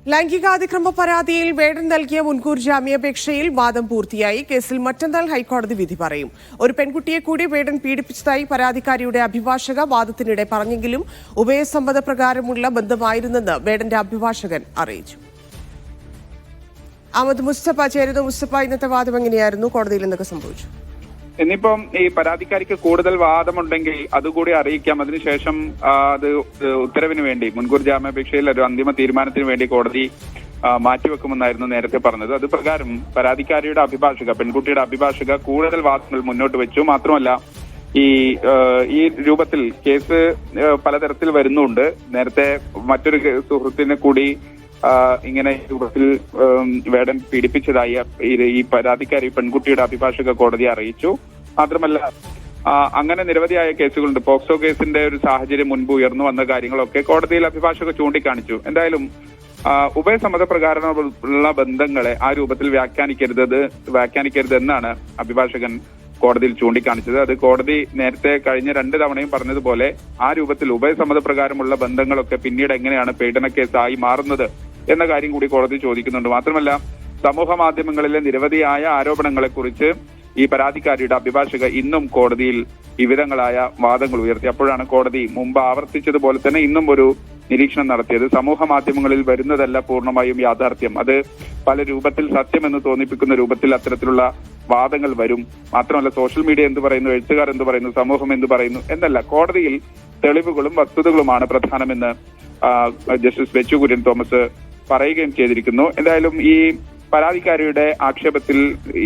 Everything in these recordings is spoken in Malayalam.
ലൈംഗികാതിക്രമ പരാതിയിൽ വേടൻ നൽകിയ മുൻകൂർ ജാമ്യാപേക്ഷയിൽ വാദം പൂർത്തിയായി. കേസിൽ മറ്റന്നാൾ ഹൈക്കോടതി വിധി പറയും. ഒരു പെൺകുട്ടിയെ കൂടി വേടൻ പീഡിപ്പിച്ചതായി പരാതിക്കാരിയുടെ അഭിഭാഷക വാദത്തിനിടെ പറഞ്ഞെങ്കിലും ഉഭയസമ്മതപ്രകാരമുള്ള ബന്ധമായിരുന്നെന്ന് വേടന്റെ അഭിഭാഷകൻ അറിയിച്ചു. അഹമ്മദ് മുസ്തഫ ചേരുന്നു. മുസ്തഫ, ഇന്നത്തെ വാദം എങ്ങനെയായിരുന്നു? കോടതിയിൽ എന്തൊക്കെ സംഭവിച്ചു? ഇന്നിപ്പം ഈ പരാതിക്കാരിക്ക് കൂടുതൽ വാദമുണ്ടെങ്കിൽ അതുകൂടി അറിയിക്കാം. അതിനുശേഷം അത് ഉത്തരവിന് വേണ്ടി മുൻകൂർ ജാമ്യാപേക്ഷയിൽ ഒരു അന്തിമ തീരുമാനത്തിന് വേണ്ടി കോടതി മാറ്റിവെക്കുമെന്നായിരുന്നു നേരത്തെ പറഞ്ഞത്. അത് പ്രകാരം പരാതിക്കാരിയുടെ അഭിഭാഷക, പെൺകുട്ടിയുടെ അഭിഭാഷക കൂടുതൽ വാദങ്ങൾ മുന്നോട്ട് വെച്ചു. മാത്രമല്ല ഈ രൂപത്തിൽ കേസ് പലതരത്തിൽ വരുന്നുണ്ട്. നേരത്തെ മറ്റൊരു സുഹൃത്തിനെ കൂടി ഇങ്ങനെ രൂപത്തിൽ വേടൻ പീഡിപ്പിച്ചതായി ഈ പരാതിക്കാരി പെൺകുട്ടിയുടെ അഭിഭാഷക കോടതിയെ അറിയിച്ചു. മാത്രമല്ല അങ്ങനെ നിരവധിയായ കേസുകളുണ്ട്. പോക്സോ കേസിന്റെ ഒരു സാഹചര്യം മുൻപ് ഉയർന്നു വന്ന കാര്യങ്ങളൊക്കെ കോടതിയിൽ അഭിഭാഷക ചൂണ്ടിക്കാണിച്ചു. എന്തായാലും ഉഭയസമ്മതപ്രകാരമുള്ള ബന്ധങ്ങളെ ആ രൂപത്തിൽ വ്യാഖ്യാനിക്കരുതെന്നാണ് അഭിഭാഷകൻ കോടതിയിൽ ചൂണ്ടിക്കാണിച്ചത്. അത് കോടതി നേരത്തെ കഴിഞ്ഞ 2 തവണയും പറഞ്ഞതുപോലെ ആ രൂപത്തിൽ ഉഭയസമ്മതപ്രകാരമുള്ള ബന്ധങ്ങളൊക്കെ പിന്നീട് എങ്ങനെയാണ് പീഡന കേസായി മാറുന്നത് എന്ന കാര്യം കൂടി കോടതി ചോദിക്കുന്നുണ്ട്. മാത്രമല്ല സമൂഹ മാധ്യമങ്ങളിലെ നിരവധിയായ ആരോപണങ്ങളെക്കുറിച്ച് ഈ പരാതിക്കാരിയുടെ അഭിഭാഷക ഇന്നും കോടതിയിൽ വിവിധങ്ങളായ വാദങ്ങൾ ഉയർത്തി. അപ്പോഴാണ് കോടതി മുമ്പ് ആവർത്തിച്ചതുപോലെ തന്നെ ഇന്നും ഒരു നിരീക്ഷണം നടത്തിയത്. സമൂഹ മാധ്യമങ്ങളിൽ വരുന്നതല്ല പൂർണ്ണമായും യാഥാർത്ഥ്യം, അത് പല രൂപത്തിൽ സത്യമെന്ന് തോന്നിപ്പിക്കുന്ന രൂപത്തിൽ അത്തരത്തിലുള്ള വാദങ്ങൾ വരും. മാത്രമല്ല സോഷ്യൽ മീഡിയ എന്ത് പറയുന്നു, എഴുത്തുകാർ എന്ത് പറയുന്നു, സമൂഹം എന്ത് പറയുന്നു എന്നല്ല, കോടതിയിൽ തെളിവുകളും വസ്തുതകളുമാണ് പ്രധാനമെന്ന് ജസ്റ്റിസ് ബെച്ചു കുര്യൻ തോമസ് പറയുകയും ചെയ്തിരിക്കുന്നു. എന്തായാലും ഈ പരാതിക്കാരിയുടെ ആക്ഷേപത്തിൽ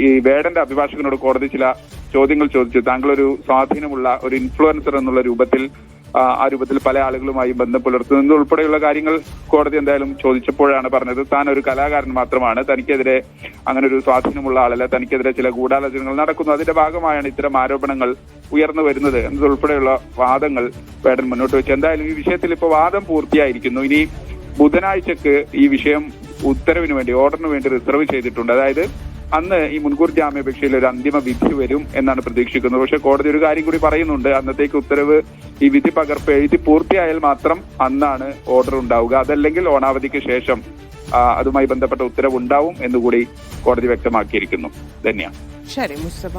ഈ വേടന്റെ അഭിഭാഷകനോട് കോടതി ചില ചോദ്യങ്ങൾ ചോദിച്ചു. താങ്കളൊരു സ്വാധീനമുള്ള ഒരു ഇൻഫ്ലുവൻസർ എന്നുള്ള രൂപത്തിൽ ആ രൂപത്തിൽ പല ആളുകളുമായി ബന്ധം പുലർത്തുന്നത് ഉൾപ്പെടെയുള്ള കാര്യങ്ങൾ കോടതി എന്തായാലും ചോദിച്ചപ്പോഴാണ് പറഞ്ഞത് താൻ ഒരു കലാകാരൻ മാത്രമാണ്, തനിക്കെതിരെ അങ്ങനെ ഒരു സ്വാധീനമുള്ള ആളല്ല, തനിക്കെതിരെ ചില ഗൂഢാലോചനകൾ നടക്കുന്നു, അതിന്റെ ഭാഗമായാണ് ഇത്തരം ആരോപണങ്ങൾ ഉയർന്നു വരുന്നത് എന്നതുൾപ്പെടെയുള്ള വാദങ്ങൾ വേടൻ മുന്നോട്ട് വെച്ചു. എന്തായാലും ഈ വിഷയത്തിൽ ഇപ്പോൾ വാദം പൂർത്തിയായിരിക്കുന്നു. ഇനി ബുധനാഴ്ചക്ക് ഈ വിഷയം ഉത്തരവിന് വേണ്ടി, ഓർഡറിന് വേണ്ടി റിസർവ് ചെയ്തിട്ടുണ്ട്. അതായത് അന്ന് ഈ മുൻകൂർ ജാമ്യാപേക്ഷയിൽ ഒരു അന്തിമ വിധി വരും എന്നാണ് പ്രതീക്ഷിക്കുന്നത്. പക്ഷെ കോടതി ഒരു കാര്യം കൂടി പറയുന്നുണ്ട്, അന്നത്തേക്ക് ഉത്തരവ് ഈ വിധി പകർപ്പ് എഴുതി പൂർത്തിയായാൽ മാത്രം അന്നാണ് ഓർഡർ ഉണ്ടാവുക, അതല്ലെങ്കിൽ ഓണാവധിക്ക് ശേഷം അതുമായി ബന്ധപ്പെട്ട ഉത്തരവ് ഉണ്ടാവും എന്നുകൂടി കോടതി വ്യക്തമാക്കിയിരിക്കുന്നു. ധന്യ. ശരി മുസ്തഫ.